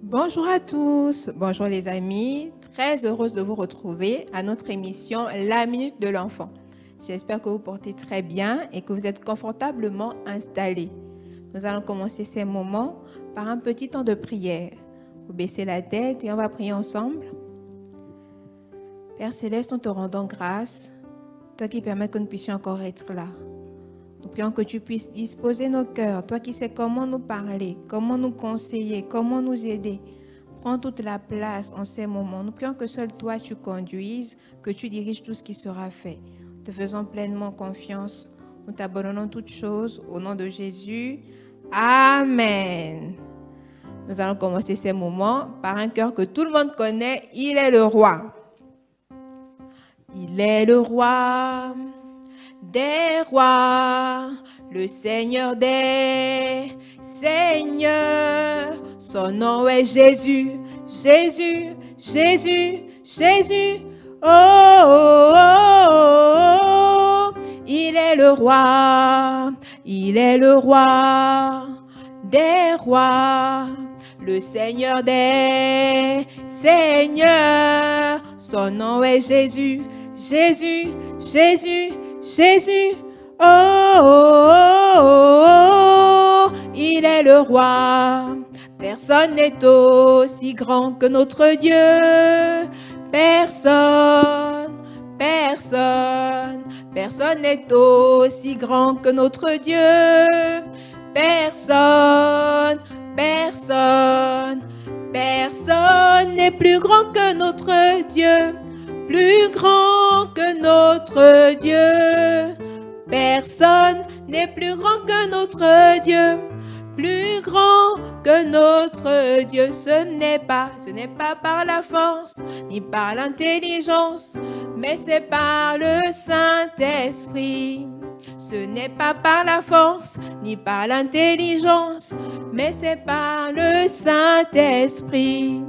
Bonjour à tous, bonjour les amis, très heureuse de vous retrouver à notre émission La Minute de l'Enfant. J'espère que vous portez très bien et que vous êtes confortablement installés. Nous allons commencer ces moments par un petit temps de prière. Vous baissez la tête et on va prier ensemble. Père Céleste, nous te rendons grâce, toi qui permets que nous puissions encore être là. Nous prions que tu puisses disposer nos cœurs, toi qui sais comment nous parler, comment nous conseiller, comment nous aider. Prends toute la place en ces moments. Nous prions que seul toi tu conduises, que tu diriges tout ce qui sera fait. Nous te faisons pleinement confiance. Nous t'abandonnons toutes choses au nom de Jésus. Amen. Nous allons commencer ces moments par un cœur que tout le monde connaît. Il est le roi. Il est le roi des rois, le Seigneur des seigneurs. Son nom est Jésus, Jésus, Jésus, Jésus. Oh, oh, oh, oh. Il est le roi des rois, le Seigneur des seigneurs. Son nom est Jésus, Jésus, Jésus, Jésus. Oh, oh, oh, oh, il est le roi. Personne n'est aussi grand que notre Dieu. Personne, personne, personne n'est aussi grand que notre Dieu. Personne, personne, personne n'est plus grand que notre Dieu. Plus grand que notre Dieu. Personne n'est plus grand que notre Dieu. Plus grand que notre Dieu. Ce n'est pas par la force, ni par l'intelligence, mais c'est par le Saint-Esprit. Ce n'est pas par la force, ni par l'intelligence, mais c'est par le Saint-Esprit.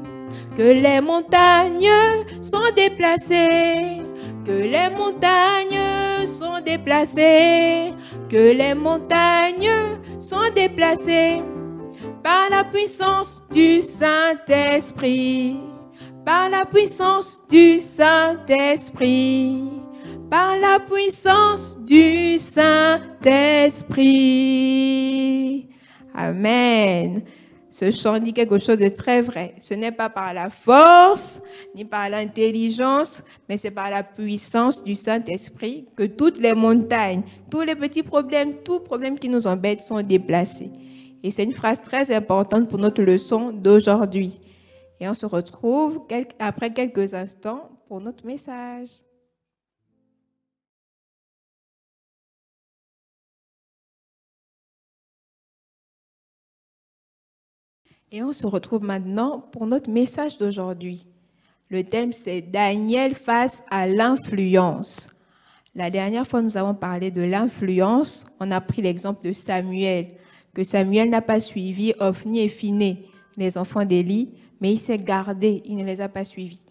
Que les montagnes sont déplacées, que les montagnes sont déplacées, que les montagnes sont déplacées par la puissance du Saint-Esprit, par la puissance du Saint-Esprit, par la puissance du Saint-Esprit. Amen. Ce chant dit quelque chose de très vrai. Ce n'est pas par la force, ni par l'intelligence, mais c'est par la puissance du Saint-Esprit que toutes les montagnes, tous les petits problèmes, tous problèmes qui nous embêtent sont déplacés. Et c'est une phrase très importante pour notre leçon d'aujourd'hui. Et on se retrouve après quelques instants pour notre message. Et on se retrouve maintenant pour notre message d'aujourd'hui. Le thème, c'est Daniel face à l'influence. La dernière fois, nous avons parlé de l'influence. On a pris l'exemple de Samuel, que Samuel n'a pas suivi Ophni et Phiné, les enfants d'Élie, mais il s'est gardé, il ne les a pas suivis.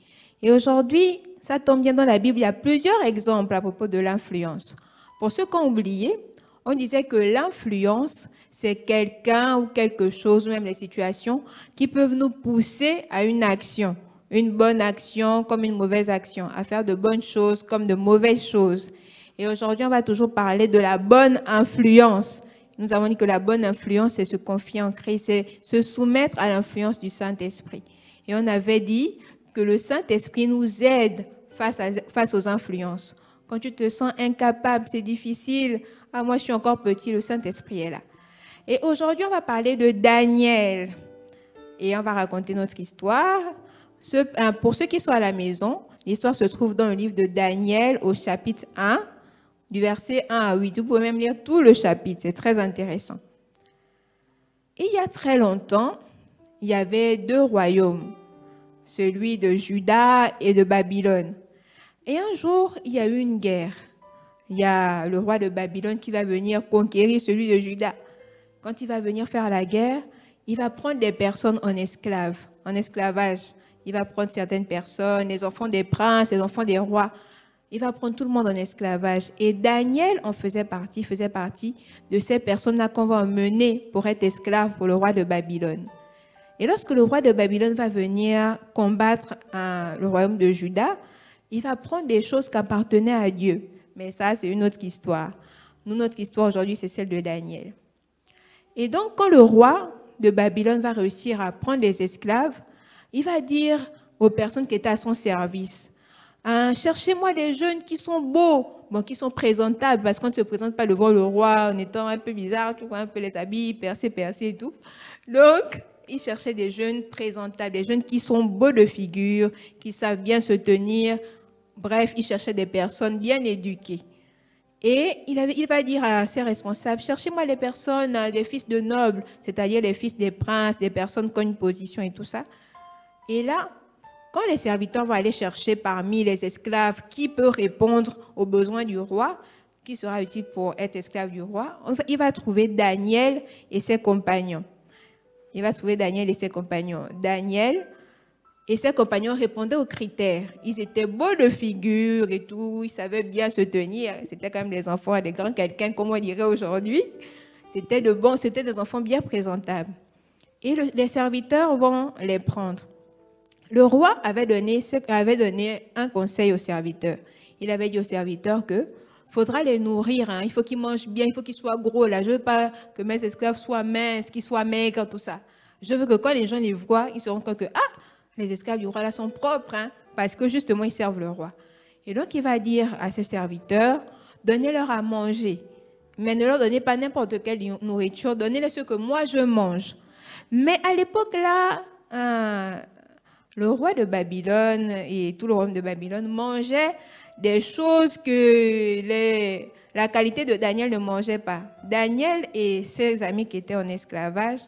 Et aujourd'hui, ça tombe bien dans la Bible, il y a plusieurs exemples à propos de l'influence. Pour ceux qui ont oublié, on disait que l'influence, c'est quelqu'un ou quelque chose, même les situations, qui peuvent nous pousser à une action. Une bonne action comme une mauvaise action, à faire de bonnes choses comme de mauvaises choses. Et aujourd'hui, on va toujours parler de la bonne influence. Nous avons dit que la bonne influence, c'est se confier en Christ, c'est se soumettre à l'influence du Saint-Esprit. Et on avait dit que le Saint-Esprit nous aide face aux influences. Quand tu te sens incapable, c'est difficile. Ah, moi, je suis encore petit, le Saint-Esprit est là. Et aujourd'hui, on va parler de Daniel. Et on va raconter notre histoire. Pour ceux qui sont à la maison, l'histoire se trouve dans le livre de Daniel au chapitre 1, du verset 1 à 8. Vous pouvez même lire tout le chapitre, c'est très intéressant. Et il y a très longtemps, il y avait deux royaumes, celui de Juda et de Babylone. Et un jour, il y a eu une guerre. Il y a le roi de Babylone qui va venir conquérir celui de Juda. Quand il va venir faire la guerre, il va prendre des personnes en esclavage. Il va prendre certaines personnes, les enfants des princes, les enfants des rois. Il va prendre tout le monde en esclavage. Et Daniel en faisait partie de ces personnes-là qu'on va emmener pour être esclaves pour le roi de Babylone. Et lorsque le roi de Babylone va venir combattre le royaume de Juda, il va prendre des choses qui appartenaient à Dieu. Mais ça, c'est une autre histoire. Nous, notre histoire aujourd'hui, c'est celle de Daniel. Et donc, quand le roi de Babylone va réussir à prendre les esclaves, il va dire aux personnes qui étaient à son service, cherchez-moi les jeunes qui sont beaux, bon, qui sont présentables, parce qu'on ne se présente pas devant le roi en étant un peu bizarre, tu vois, un peu les habits percés et tout. Donc, il cherchait des jeunes présentables, des jeunes qui sont beaux de figure, qui savent bien se tenir. Bref, il cherchait des personnes bien éduquées. Et il va dire à ses responsables, cherchez-moi les personnes, les fils de nobles, c'est-à-dire les fils des princes, des personnes qui ont une position et tout ça. Et là, quand les serviteurs vont aller chercher parmi les esclaves qui peut répondre aux besoins du roi, qui sera utile pour être esclave du roi, il va trouver Daniel et ses compagnons. Il va trouver Daniel et ses compagnons. Daniel et ses compagnons répondaient aux critères. Ils étaient beaux de figure et tout, ils savaient bien se tenir. C'était quand même des enfants, des grands quelqu'un, comme on dirait aujourd'hui. C'était des enfants bien présentables. Et les serviteurs vont les prendre. Le roi avait donné un conseil aux serviteurs. Il avait dit aux serviteurs que faudra les nourrir, hein. Il faut qu'ils mangent bien, il faut qu'ils soient gros. Là, je ne veux pas que mes esclaves soient minces, qu'ils soient maigres, tout ça. Je veux que quand les gens les voient, ils se rendent compte que les esclaves du roi là sont propres, hein, parce que justement ils servent le roi. Et donc il va dire à ses serviteurs, donnez-leur à manger, mais ne leur donnez pas n'importe quelle nourriture, donnez-leur ce que moi je mange. Mais à l'époque là, le roi de Babylone et tout le royaume de Babylone mangeaient des choses que la qualité de Daniel ne mangeait pas. Daniel et ses amis qui étaient en esclavage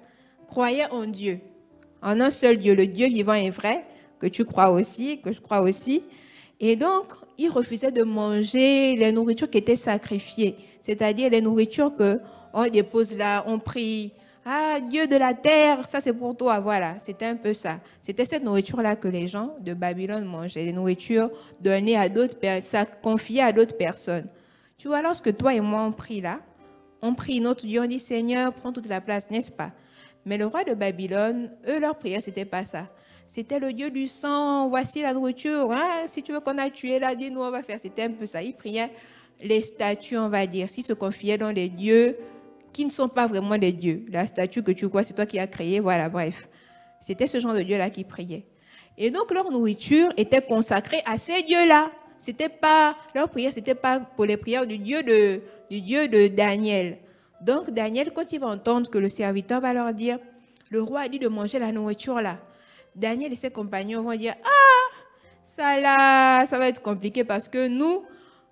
croyaient en Dieu, en un seul Dieu, le Dieu vivant et vrai, que tu crois aussi, que je crois aussi. Et donc, ils refusaient de manger les nourritures qui étaient sacrifiées, c'est-à-dire les nourritures qu'on dépose là, on prie. Ah, Dieu de la terre, ça c'est pour toi, voilà, c'était un peu ça. C'était cette nourriture-là que les gens de Babylone mangeaient, les nourritures données à d'autres personnes, confiées à d'autres personnes. Tu vois, lorsque toi et moi on prie là, on prie notre Dieu, on dit Seigneur, prends toute la place, n'est-ce pas? Mais le roi de Babylone, eux, leur prière, c'était pas ça. C'était le Dieu du sang, voici la nourriture, hein? Si tu veux qu'on a tué là, dis-nous, on va faire. C'était un peu ça. Ils priaient les statues, on va dire, s'ils se confiaient dans les dieux qui ne sont pas vraiment des dieux. La statue que tu crois, c'est toi qui as créée, voilà, bref. C'était ce genre de Dieu-là qui priait. Et donc, leur nourriture était consacrée à ces dieux-là. Leur prière, c'était pas pour les prières du Dieu de Daniel. Donc, Daniel, quand il va entendre que le serviteur va leur dire, le roi a dit de manger la nourriture là, Daniel et ses compagnons vont dire, ça là, ça va être compliqué parce que nous,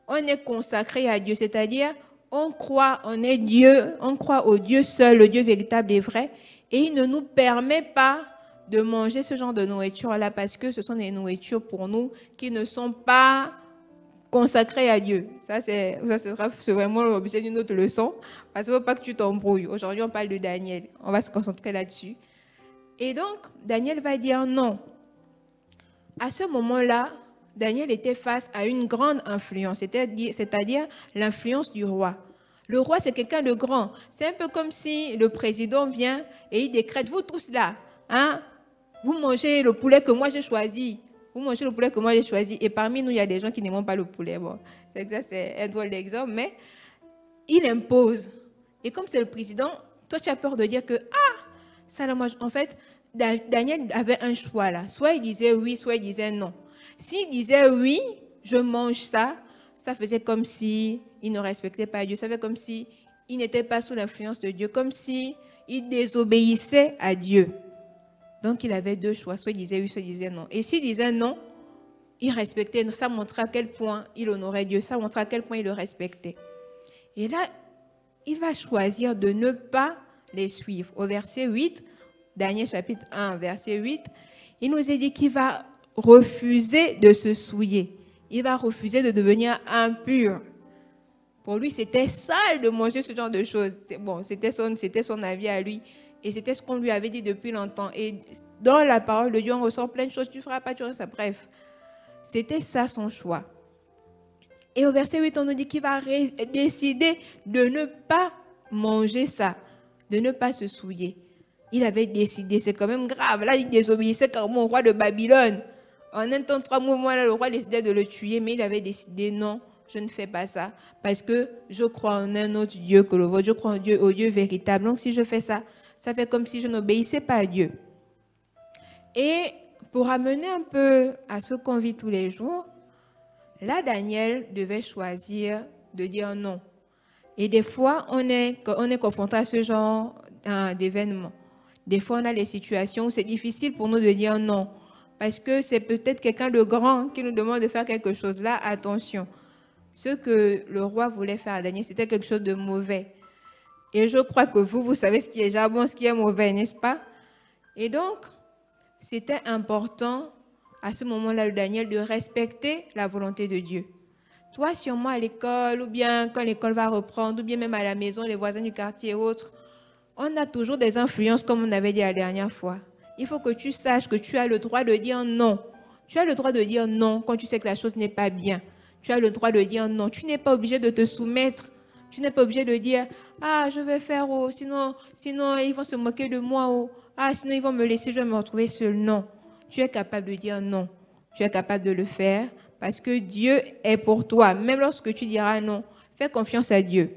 on est consacrés à Dieu, c'est-à-dire, on croit, on est Dieu, on croit au Dieu seul, le Dieu véritable et vrai, et il ne nous permet pas de manger ce genre de nourriture-là parce que ce sont des nourritures pour nous qui ne sont pas consacrées à Dieu. Ça sera vraiment l'objet d'une autre leçon parce qu'il ne faut pas que tu t'embrouilles. Aujourd'hui, on parle de Daniel. On va se concentrer là-dessus. Et donc, Daniel va dire non. À ce moment-là, Daniel était face à une grande influence, c'est-à-dire l'influence du roi. Le roi, c'est quelqu'un de grand. C'est un peu comme si le président vient et il décrète, vous tous là, hein, vous mangez le poulet que moi j'ai choisi. Vous mangez le poulet que moi j'ai choisi. Et parmi nous, il y a des gens qui n'aiment pas le poulet. Bon, c'est un drôle d'exemple, mais il impose. Et comme c'est le président, toi, tu as peur de dire que, ça, moi, en fait, Daniel avait un choix là. Soit il disait oui, soit il disait non. S'il disait oui, je mange ça, ça faisait comme si il ne respectait pas Dieu. Ça fait comme si il n'était pas sous l'influence de Dieu, comme si il désobéissait à Dieu. Donc il avait deux choix, soit il disait oui, soit il disait non. Et s'il disait non, il respectait, ça montrait à quel point il honorait Dieu, ça montrait à quel point il le respectait. Et là, il va choisir de ne pas les suivre. Au verset 8, Daniel chapitre 1, verset 8, il nous est dit qu'il va refuser de se souiller. Il va refuser de devenir impur. Pour lui, c'était sale de manger ce genre de choses. Bon, c'était son avis à lui. Et c'était ce qu'on lui avait dit depuis longtemps. Et dans la parole de Dieu, on ressort plein de choses. Tu ne feras pas, tu feras ça. Bref, c'était ça son choix. Et au verset 8, on nous dit qu'il va décider de ne pas manger ça, de ne pas se souiller. Il avait décidé, c'est quand même grave. Là, il désobéissait carrément au roi de Babylone. En un temps, 3 mouvements, là, le roi décidait de le tuer, mais il avait décidé non, je ne fais pas ça. Parce que je crois en un autre Dieu que le vôtre. Je crois en Dieu, au Dieu véritable. Donc, si je fais ça, ça fait comme si je n'obéissais pas à Dieu. Et pour amener un peu à ce qu'on vit tous les jours, là, Daniel devait choisir de dire non. Et des fois, on est confronté à ce genre d'événements. Des fois, on a des situations où c'est difficile pour nous de dire non. Parce que c'est peut-être quelqu'un de grand qui nous demande de faire quelque chose. Là, attention. Ce que le roi voulait faire à Daniel, c'était quelque chose de mauvais. Et je crois que vous savez ce qui est déjà bon, ce qui est mauvais, n'est-ce pas? Et donc, c'était important à ce moment-là, Daniel, de respecter la volonté de Dieu. Toi, sûrement à l'école, ou bien quand l'école va reprendre, ou bien même à la maison, les voisins du quartier et autres, on a toujours des influences, comme on avait dit la dernière fois. Il faut que tu saches que tu as le droit de dire non. Tu as le droit de dire non quand tu sais que la chose n'est pas bien. Tu as le droit de dire non. Tu n'es pas obligé de te soumettre. Tu n'es pas obligé de dire « Ah, je vais faire, oh, sinon ils vont se moquer de moi, oh. Ah, sinon ils vont me laisser, je vais me retrouver seul. » Non. Tu es capable de dire non. Tu es capable de le faire parce que Dieu est pour toi. Même lorsque tu diras non, fais confiance à Dieu.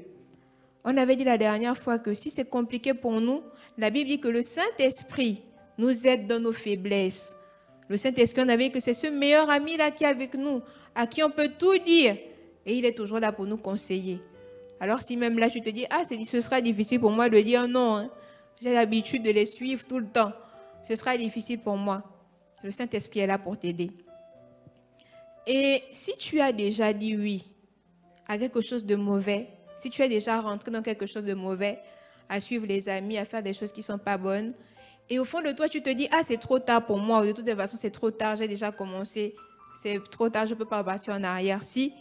On avait dit la dernière fois que si c'est compliqué pour nous, la Bible dit que le Saint-Esprit nous aide dans nos faiblesses. Le Saint-Esprit, on avait dit que c'est ce meilleur ami-là qui est avec nous, à qui on peut tout dire. Et il est toujours là pour nous conseiller. Alors si même là tu te dis, ah, ce sera difficile pour moi de dire non, hein. J'ai l'habitude de les suivre tout le temps. Ce sera difficile pour moi. Le Saint-Esprit est là pour t'aider. Et si tu as déjà dit oui à quelque chose de mauvais, si tu es déjà rentré dans quelque chose de mauvais, à suivre les amis, à faire des choses qui ne sont pas bonnes, et au fond de toi, tu te dis, ah, c'est trop tard pour moi, ou de toute façon, c'est trop tard, j'ai déjà commencé, c'est trop tard, je ne peux pas repartir en arrière. Si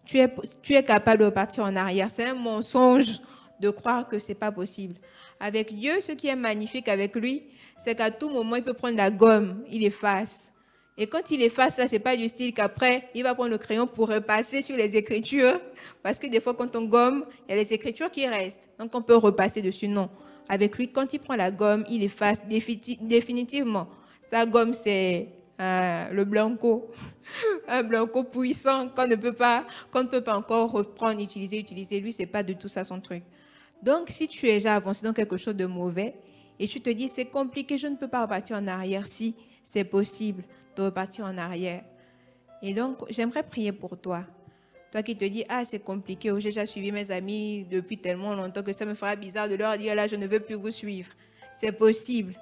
tu es capable de repartir en arrière, c'est un mensonge de croire que ce n'est pas possible. Avec Dieu, ce qui est magnifique avec lui, c'est qu'à tout moment, il peut prendre la gomme, il efface. Et quand il efface, là, ce n'est pas du style qu'après, il va prendre le crayon pour repasser sur les écritures. Parce que des fois, quand on gomme, il y a les écritures qui restent. Donc, on peut repasser dessus. Non. Avec lui, quand il prend la gomme, il efface définitivement. Sa gomme, c'est le blanco. Un blanco puissant qu'on ne peut pas encore reprendre, utiliser. Lui, ce n'est pas du tout ça son truc. Donc, si tu es déjà avancé dans quelque chose de mauvais et tu te dis, c'est compliqué, je ne peux pas repartir en arrière. Si, c'est possible de repartir en arrière. Et donc, j'aimerais prier pour toi. Toi qui te dis, ah, c'est compliqué, j'ai déjà suivi mes amis depuis tellement longtemps que ça me fera bizarre de leur dire, là, je ne veux plus vous suivre. C'est possible.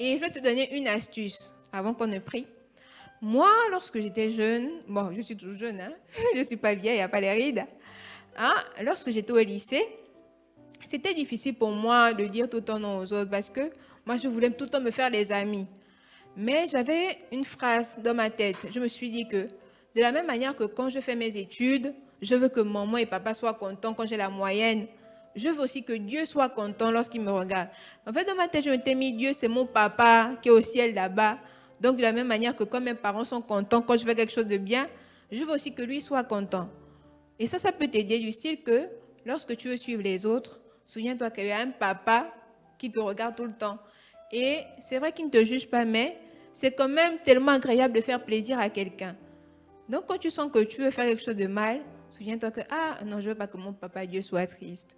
Et je vais te donner une astuce avant qu'on ne prie. Moi, lorsque j'étais jeune, bon, je suis toujours jeune, hein? Je ne suis pas vieille, il n'y a pas les rides. Hein? Lorsque j'étais au lycée, c'était difficile pour moi de dire tout le temps non aux autres parce que moi, je voulais tout le temps me faire des amis. Mais j'avais une phrase dans ma tête. Je me suis dit que de la même manière que quand je fais mes études, je veux que maman et papa soient contents quand j'ai la moyenne. Je veux aussi que Dieu soit content lorsqu'il me regarde. En fait, dans ma tête, je m'étais mis Dieu, c'est mon papa qui est au ciel là-bas. Donc, de la même manière que quand mes parents sont contents, quand je fais quelque chose de bien, je veux aussi que lui soit content. Et ça peut t'aider du style que lorsque tu veux suivre les autres, souviens-toi qu'il y a un papa qui te regarde tout le temps. Et c'est vrai qu'il ne te juge pas, mais c'est quand même tellement agréable de faire plaisir à quelqu'un. Donc, quand tu sens que tu veux faire quelque chose de mal, souviens-toi que, ah non, je ne veux pas que mon papa Dieu soit triste.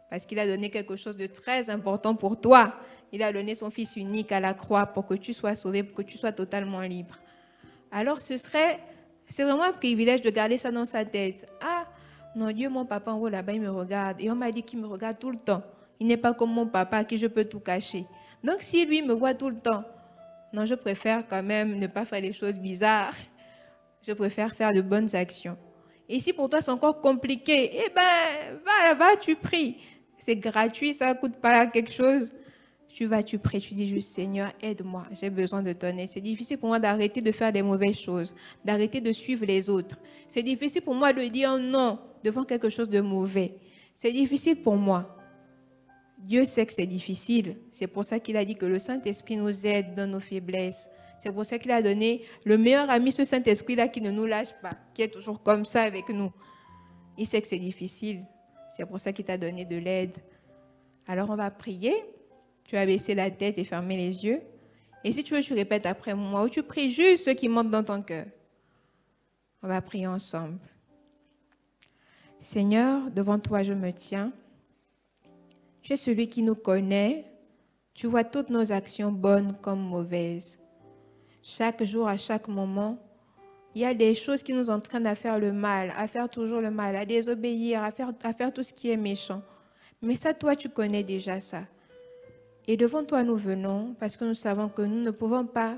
Parce qu'il a donné quelque chose de très important pour toi. Il a donné son Fils unique à la croix pour que tu sois sauvé, pour que tu sois totalement libre. Alors, c'est vraiment un privilège de garder ça dans sa tête. Ah, non, Dieu, mon papa en haut là-bas, il me regarde. Et on m'a dit qu'il me regarde tout le temps. Il n'est pas comme mon papa à qui je peux tout cacher. Donc, si lui me voit tout le temps, non, je préfère quand même ne pas faire des choses bizarres. Je préfère faire de bonnes actions. Et si pour toi c'est encore compliqué, eh ben, va, tu pries. C'est gratuit, ça ne coûte pas quelque chose. Tu pries, tu dis juste, Seigneur, aide-moi, j'ai besoin de ton aide. C'est difficile pour moi d'arrêter de faire des mauvaises choses, d'arrêter de suivre les autres. C'est difficile pour moi de dire non devant quelque chose de mauvais. C'est difficile pour moi. Dieu sait que c'est difficile. C'est pour ça qu'il a dit que le Saint-Esprit nous aide dans nos faiblesses. C'est pour ça qu'il a donné le meilleur ami, ce Saint-Esprit-là qui ne nous lâche pas, qui est toujours comme ça avec nous. Il sait que c'est difficile. C'est pour ça qu'il t'a donné de l'aide. Alors on va prier. tu as baissé la tête et fermé les yeux. Et si tu veux, tu répètes après moi ou tu pries juste ce qui monte dans ton cœur. On va prier ensemble. Seigneur, devant toi, je me tiens. Tu es celui qui nous connaît. Tu vois toutes nos actions bonnes comme mauvaises. Chaque jour, à chaque moment, il y a des choses qui nous entraînent à faire le mal, à faire toujours le mal, à désobéir, à faire tout ce qui est méchant. Mais ça, toi, tu connais déjà ça. Et devant toi, nous venons parce que nous savons que nous ne pouvons pas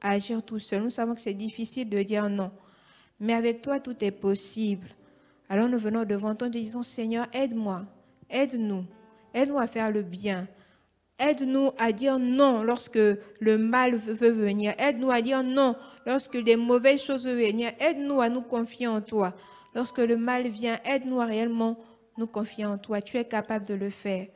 agir tout seuls. Nous savons que c'est difficile de dire non. Mais avec toi, tout est possible. Alors nous venons devant toi et disons, Seigneur, aide-moi, aide-nous, aide-nous à faire le bien. Aide-nous à dire non lorsque le mal veut venir. Aide-nous à dire non lorsque des mauvaises choses veulent venir. Aide-nous à nous confier en toi. Lorsque le mal vient, aide-nous à réellement nous confier en toi. Tu es capable de le faire.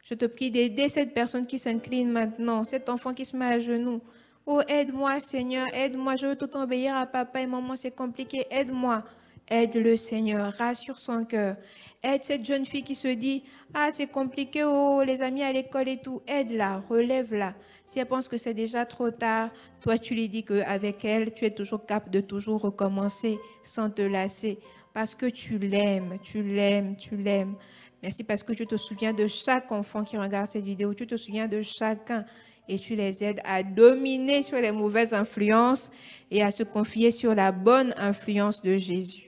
Je te prie d'aider cette personne qui s'incline maintenant, cet enfant qui se met à genoux. Oh, aide-moi, Seigneur, aide-moi. Je veux tout obéir à papa et maman, c'est compliqué. Aide-moi. Aide-le, Seigneur. Rassure son cœur. Aide cette jeune fille qui se dit « Ah, c'est compliqué, oh, les amis à l'école et tout. » Aide-la, relève-la. Si elle pense que c'est déjà trop tard, toi, tu lui dis qu'avec elle, tu es toujours capable de toujours recommencer sans te lasser. Parce que tu l'aimes, tu l'aimes, tu l'aimes. Merci parce que tu te souviens de chaque enfant qui regarde cette vidéo. Tu te souviens de chacun et tu les aides à dominer sur les mauvaises influences et à se confier sur la bonne influence de Jésus.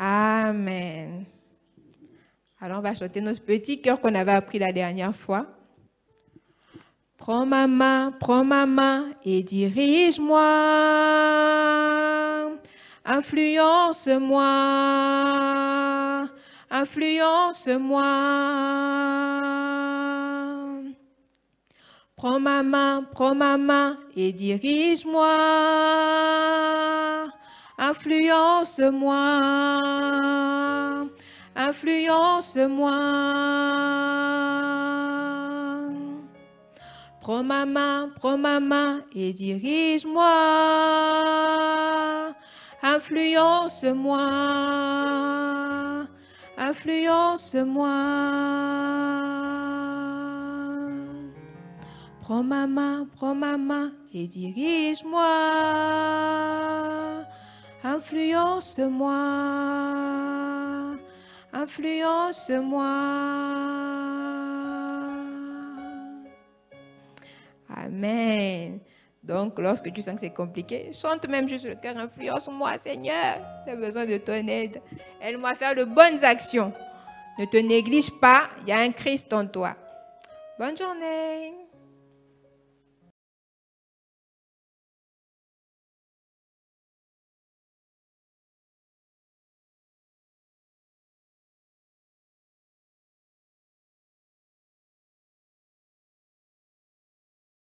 Amen. Alors, on va chanter notre petit cœur qu'on avait appris la dernière fois. Prends ma main et dirige-moi. Influence-moi. Influence-moi. Prends ma main et dirige-moi. Influence-moi, influence-moi. Prends ma main et dirige-moi. Influence-moi, influence-moi. Prends ma main et dirige-moi. Influence-moi, influence-moi. Amen. Donc, lorsque tu sens que c'est compliqué, chante même juste le cœur. Influence-moi, Seigneur. J'ai besoin de ton aide. Aide-moi à faire de bonnes actions. Ne te néglige pas, il y a un Christ en toi. Bonne journée.